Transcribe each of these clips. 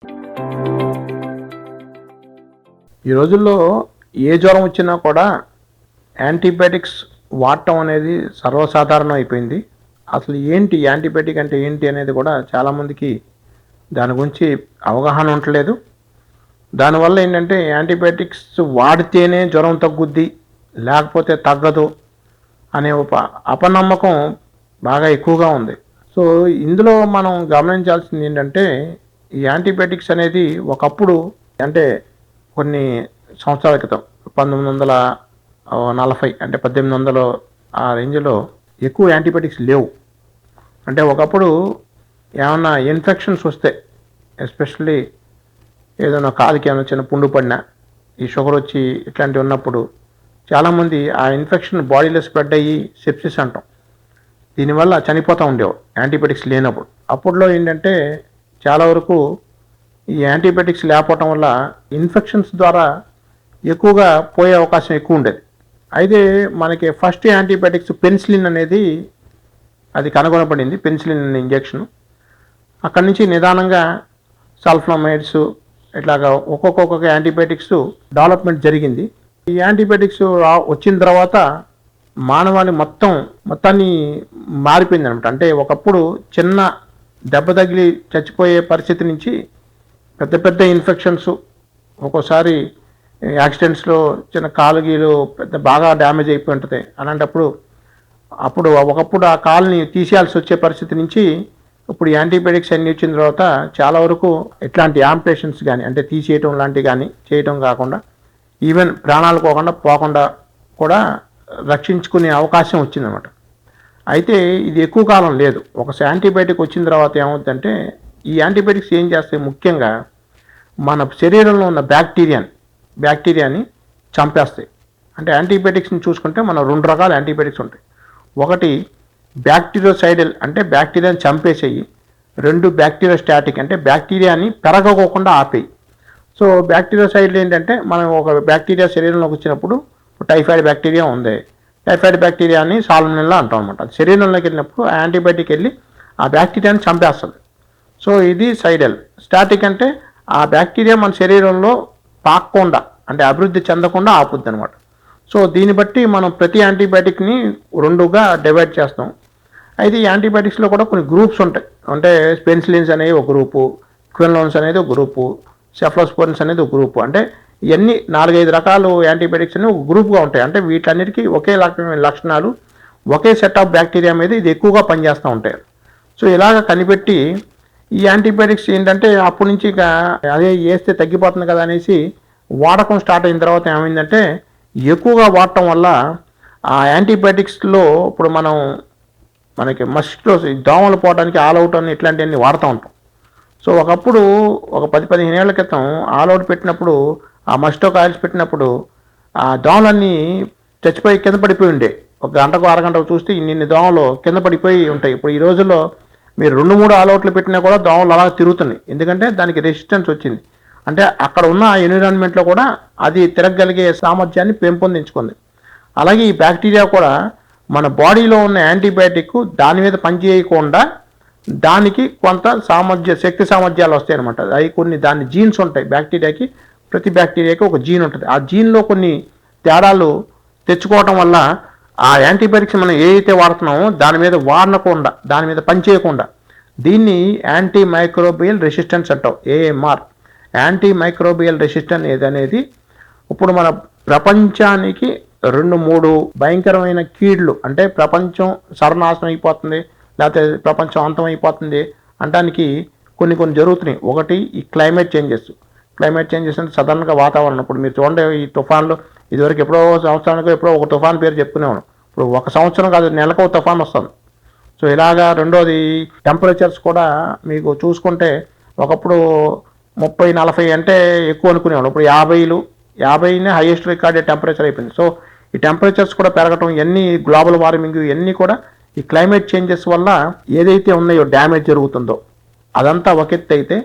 ఈ రోజుల్లో ఏ జ్వరం వచ్చినా కూడా యాంటీబయాటిక్స్ వాడటం అనేది సర్వసాధారణం అయిపోయింది. అసలు ఏంటి యాంటీబయాటిక్ అంటే ఏంటి అనేది కూడా చాలామందికి దాని గురించి అవగాహన ఉండట్లేదు. దానివల్ల ఏంటంటే యాంటీబయాటిక్స్ వాడితేనే జ్వరం తగ్గుద్ది, లేకపోతే తగ్గదు అనే ఒక అపనమ్మకం బాగా ఎక్కువగా ఉంది. సో ఇందులో మనం గమనించాల్సింది ఏంటంటే ఈ యాంటీబయాటిక్స్ అనేది ఒకప్పుడు అంటే కొన్ని సంవత్సరాల క్రితం 1940 అంటే 1800 ఆ రేంజ్లో ఎక్కువ యాంటీబయాటిక్స్ లేవు. అంటే ఒకప్పుడు ఏమన్నా ఇన్ఫెక్షన్స్ వస్తే, ఎస్పెషల్లీ ఏదైనా కాలుకి ఏమైనా చిన్న పుండు పడినా, ఈ షుగర్ వచ్చి ఇట్లాంటివి ఉన్నప్పుడు చాలామంది ఆ ఇన్ఫెక్షన్ బాడీలో స్ప్రెడ్ అయ్యి సెప్సిస్ అంటాం, దీనివల్ల చనిపోతూ ఉండేవారు యాంటీబయాటిక్స్ లేనప్పుడు. అప్పట్లో ఏంటంటే చాలా వరకు ఈ యాంటీబయాటిక్స్ లేకపోవటం వల్ల ఇన్ఫెక్షన్స్ ద్వారా ఎక్కువగా పోయే అవకాశం ఎక్కువ ఉండేది. అయితే మనకి ఫస్ట్ యాంటీబయాటిక్స్ పెన్సిలిన్ అనేది అది కనుగొనబడింది, పెన్సిలిన్ ఇంజెక్షన్. అక్కడి నుంచి నిదానంగా సల్ఫనమైడ్స్ ఇట్లాగా ఒక్కొక్క యాంటీబయాటిక్స్ డెవలప్మెంట్ జరిగింది. ఈ యాంటీబయాటిక్స్ వచ్చిన తర్వాత మానవాళి మొత్తాన్ని మారిపోయింది అనమాట. అంటే ఒకప్పుడు చిన్న దెబ్బ తగిలి చచ్చిపోయే పరిస్థితి నుంచి పెద్ద పెద్ద ఇన్ఫెక్షన్స్, ఒక్కోసారి యాక్సిడెంట్స్లో చిన్న కాలుగీలు పెద్ద బాగా డ్యామేజ్ అయిపోయి ఉంటుంది. అలాంటప్పుడు ఒకప్పుడు ఆ కాలుని తీసేయాల్సి వచ్చే పరిస్థితి నుంచి ఇప్పుడు యాంటీబయాటిక్స్ అన్నీ వచ్చిన తర్వాత చాలా వరకు ఇట్లాంటి యాంపిటేషన్స్ కానీ, అంటే తీసేయటం లాంటివి కానీ చేయటం కాకుండా ఈవెన్ ప్రాణాలు పోకుండా కూడా రక్షించుకునే అవకాశం వచ్చిందనమాట. అయితే ఇది ఎక్కువ కాలం లేదు. ఒక యాంటీబయాటిక్ వచ్చిన తర్వాత ఏమవుతుందంటే ఈ యాంటీబయాటిక్స్ ఏం చేస్తాయి, ముఖ్యంగా మన శరీరంలో ఉన్న బ్యాక్టీరియాని చంపేస్తాయి. అంటే యాంటీబయాటిక్స్ని చూసుకుంటే మన 2 రకాల యాంటీబయాటిక్స్ ఉంటాయి. ఒకటి బ్యాక్టీరియోసైడల్ అంటే బ్యాక్టీరియాని చంపేసేయి, 2 బ్యాక్టీరియోస్టాటిక్ అంటే బ్యాక్టీరియాని పెరగకోకుండా ఆపేయి. సో బ్యాక్టీరియోసైడల్ ఏంటంటే మనం ఒక బ్యాక్టీరియా శరీరంలోకి వచ్చినప్పుడు టైఫాయిడ్ బ్యాక్టీరియా ఉంది, టైఫాయిడ్ బ్యాక్టీరియాని సాల్మొనెల్లా అంటాం అనమాట. అది శరీరంలోకి వెళ్ళినప్పుడు యాంటీబయాటిక్ వెళ్ళి ఆ బ్యాక్టీరియాని చంపేస్తుంది. సో ఇది సైడల్. స్టాటిక్ అంటే ఆ బ్యాక్టీరియా మన శరీరంలో పాకకుండా, అంటే అభివృద్ధి చెందకుండా ఆపుద్ది అనమాట. సో దీన్ని బట్టి మనం ప్రతి యాంటీబయాటిక్ని 2గా డివైడ్ చేస్తాం. అయితే ఈ యాంటీబయాటిక్స్లో కూడా కొన్ని గ్రూప్స్ ఉంటాయి. అంటే పెన్సిలిన్స్ అనేవి ఒక గ్రూపు, క్వినోలోన్స్ అనేది ఒక గ్రూపు, సెఫ్లోస్పోరిన్స్ అనేది ఒక గ్రూపు. అంటే ఇవన్నీ 4-5 రకాలు యాంటీబయాటిక్స్ అనేవి ఒక గ్రూప్గా ఉంటాయి. అంటే వీటన్నిటికీ ఒకే రకమైన లక్షణాలు, ఒకే సెట్ ఆఫ్ బ్యాక్టీరియా మీద ఇది ఎక్కువగా పనిచేస్తూ ఉంటాయి. సో ఇలాగ కనిపెట్టి ఈ యాంటీబయాటిక్స్ ఏంటంటే అప్పటి నుంచి ఇక అదే వేస్తే తగ్గిపోతుంది కదా అనేసి వాడకం స్టార్ట్ అయిన తర్వాత ఏమైందంటే ఎక్కువగా వాడటం వల్ల ఆ యాంటీబయాటిక్స్లో ఇప్పుడు మనకి మస్కిటోస్, దోమలు పోవడానికి ఆల్ అవుట్ అని ఇట్లాంటివన్నీ వాడుతూ ఉంటాం. సో ఒకప్పుడు ఒక 10-15 ఏళ్ల క్రితం ఆల్ అవుట్ పెట్టినప్పుడు, ఆ మస్కిటో కాయిల్స్ పెట్టినప్పుడు ఆ దోమలన్నీ చచ్చిపోయి కింద పడిపోయి ఉండే. ఒక గంటకు అరగంటకు చూస్తే ఇన్ని దోమలు కింద పడిపోయి ఉంటాయి. ఇప్పుడు ఈ రోజుల్లో మీరు 2-3 ఆల్అవుట్లు పెట్టినా కూడా దోమలు అలా తిరుగుతున్నాయి. ఎందుకంటే దానికి రెసిస్టెన్స్ వచ్చింది. అంటే అక్కడ ఉన్న ఎన్విరాన్మెంట్లో కూడా అది తిరగగలిగే సామర్థ్యాన్ని పెంపొందించుకుంది. అలాగే ఈ బ్యాక్టీరియా కూడా మన బాడీలో ఉన్న యాంటీబయాటిక్ దాని మీద పనిచేయకుండా దానికి కొంత శక్తి సామర్థ్యాలు వస్తాయి అనమాట. అవి కొన్ని దాని జీన్స్ ఉంటాయి. ప్రతి బ్యాక్టీరియాకి ఒక జీన్ ఉంటుంది. ఆ జీన్లో కొన్ని తేడాలు తెచ్చుకోవటం వల్ల ఆ యాంటీబయాటిక్స్ మనం ఏదైతే వాడుతున్నామో దాని మీద వాడకుండా, దాని మీద పనిచేయకుండా, దీన్ని యాంటీ మైక్రోబియల్ రెసిస్టెన్స్ అంటాం, AMR. యాంటీ మైక్రోబియల్ రెసిస్టెన్స్ అనేది ఇప్పుడు మన ప్రపంచానికి 2-3 భయంకరమైన కీడ్లు, అంటే ప్రపంచం సర్వనాశనం అయిపోతుంది, లేకపోతే ప్రపంచం అంతం అయిపోతుంది అనడానికి కొన్ని జరుగుతున్నాయి. ఒకటి ఈ క్లైమేట్ చేంజెస్ అంటే సడన్గా వాతావరణం. ఇప్పుడు మీరు చూడండి, ఈ తుఫాన్లు ఇదివరకు ఎప్పుడో సంవత్సరానికి ఎప్పుడో ఒక తుఫాన్ పేరు చెప్పుకునేవాడు. ఇప్పుడు ఒక సంవత్సరం కాదు, నెలకు ఒక తుఫాన్ వస్తుంది. సో ఇలాగా. రెండోది టెంపరేచర్స్ కూడా మీకు చూసుకుంటే ఒకప్పుడు 30-40 అంటే ఎక్కువ అనుకునేవాడు, ఇప్పుడు 50నే హైయెస్ట్ రికార్డెడ్ టెంపరేచర్ అయిపోయింది. సో ఈ టెంపరేచర్స్ కూడా పెరగటం, ఇవన్నీ గ్లోబల్ వార్మింగ్, ఇవన్నీ కూడా ఈ క్లైమేట్ చేంజెస్ వల్ల ఏదైతే ఉన్నాయో డ్యామేజ్ జరుగుతుందో అదంతా ఒక ఎత్తు అయితే,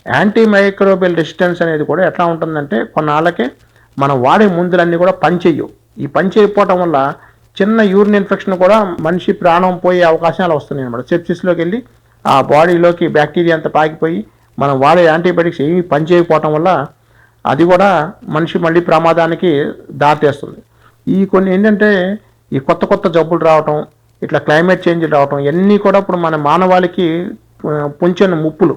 యాంటీ మైక్రోబియల్ రెసిస్టెన్స్ అనేది కూడా ఎట్లా ఉంటుందంటే కొన్నాళ్ళకే మనం వాడే మందులన్నీ కూడా పనిచేయవు. ఈ పనిచేయకపోవటం వల్ల చిన్న యూరిన్ ఇన్ఫెక్షన్ కూడా మనిషి ప్రాణం పోయే అవకాశాలు వస్తున్నాయి అన్నమాట. సెప్సిస్లోకి వెళ్ళి ఆ బాడీలోకి బ్యాక్టీరియా అంతా పాకిపోయి మనం వాడే యాంటీబయాటిక్స్ ఏమీ పనిచేయకపోవటం వల్ల అది కూడా మనిషి మళ్ళీ ప్రమాదానికి దారితీస్తుంది. ఈ కొన్ని ఏంటంటే ఈ కొత్త కొత్త జబ్బులు రావటం, ఇట్లా క్లైమేట్ చేంజ్ రావటం, ఇవన్నీ కూడా ఇప్పుడు మన మానవాళికి పొంచిన ముప్పులు.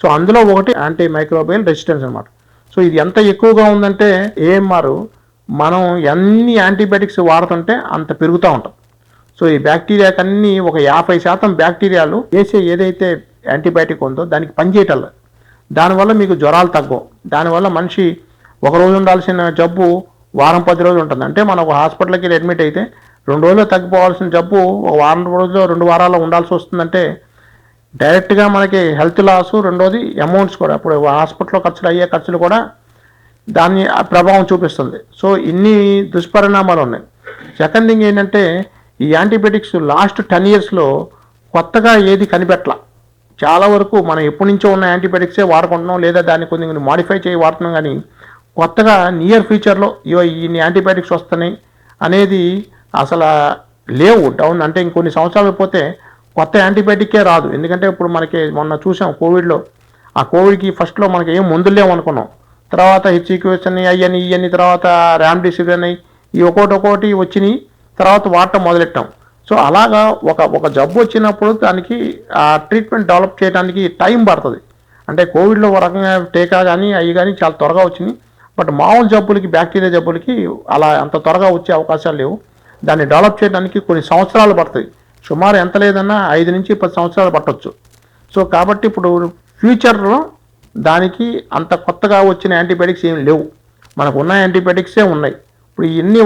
సో అందులో ఒకటి యాంటీ మైక్రోబియల్ రెసిస్టెన్స్ అనమాట. సో ఇది ఎంత ఎక్కువగా ఉందంటే ఏఎంఆర్ మనం ఎన్ని యాంటీబయాటిక్స్ వాడుతుంటే అంత పెరుగుతూ ఉంటాం. సో ఈ బ్యాక్టీరియాకి అన్నీ ఒక 50% బ్యాక్టీరియాలు వేసే ఏదైతే యాంటీబయాటిక్ ఉందో దానికి పనిచేయటం. దానివల్ల మీకు జ్వరాలు తగ్గవు. దానివల్ల మనిషి ఒక రోజు ఉండాల్సిన జబ్బు వారం 10 రోజులు ఉంటుంది. అంటే మనం ఒక హాస్పిటల్కి వెళ్ళి అడ్మిట్ అయితే 2 రోజుల్లో తగ్గిపోవాల్సిన జబ్బు ఒక వారం రోజుల్లో 2 వారాల్లో ఉండాల్సి వస్తుందంటే డైరెక్ట్గా మనకి హెల్త్ లాస్, రెండోది అమౌంట్స్ కూడా, ఇప్పుడు హాస్పిటల్లో అయ్యే ఖర్చులు కూడా దాన్ని ప్రభావం చూపిస్తుంది. సో ఇన్ని దుష్పరిణామాలు ఉన్నాయి. సెకండ్ థింగ్ ఏంటంటే ఈ యాంటీబయాటిక్స్ లాస్ట్ 10 yearsలో కొత్తగా ఏది కనిపెట్టలా. చాలా వరకు మనం ఎప్పటి నుంచో ఉన్న యాంటీబయాటిక్సే వాడుకుంటున్నాం, లేదా దాన్ని కొన్ని మాడిఫై చేయి వాడుతున్నాం. కానీ కొత్తగా నియర్ ఫ్యూచర్లో ఇన్ని యాంటీబయాటిక్స్ వస్తున్నాయి అనేది అసలు లేవు. డౌన్ అంటే ఇంకొన్ని సంవత్సరాలు పోతే కొత్త యాంటీబయాటిక్కే రాదు. ఎందుకంటే ఇప్పుడు మనకి మొన్న చూసాం కోవిడ్లో, ఆ కోవిడ్కి ఫస్ట్లో మనకి ఏం మందులు లేవు అనుకున్నాం. తర్వాత హెచ్సిక్యూఎస్ అని అయ్యని ఇవన్నీ, తర్వాత ర్యామ్డెసివిర్ అని ఈ ఒక్కొక్కటి వచ్చినాయి. తర్వాత వాడటం మొదలెట్టాం. సో అలాగా ఒక జబ్బు వచ్చినప్పుడు దానికి ఆ ట్రీట్మెంట్ డెవలప్ చేయడానికి టైం పడుతుంది. అంటే కోవిడ్లో ఒక రకంగా టీకా కానీ అవి కానీ చాలా త్వరగా వచ్చినాయి. బట్ మామూలు జబ్బులకి, బ్యాక్టీరియా జబ్బులకి అలా అంత త్వరగా వచ్చే అవకాశాలు లేవు. దాన్ని డెవలప్ చేయడానికి కొన్ని సంవత్సరాలు పడుతుంది. సుమారు ఎంత లేదన్నా 5 నుంచి 10 సంవత్సరాలు పట్టవచ్చు. సో కాబట్టి ఇప్పుడు ఫ్యూచర్లో దానికి అంత కొత్తగా వచ్చిన యాంటీబయాటిక్స్ ఏమి లేవు. మనకు ఉన్న యాంటీబయాటిక్సే ఉన్నాయి. ఇప్పుడు ఇన్ని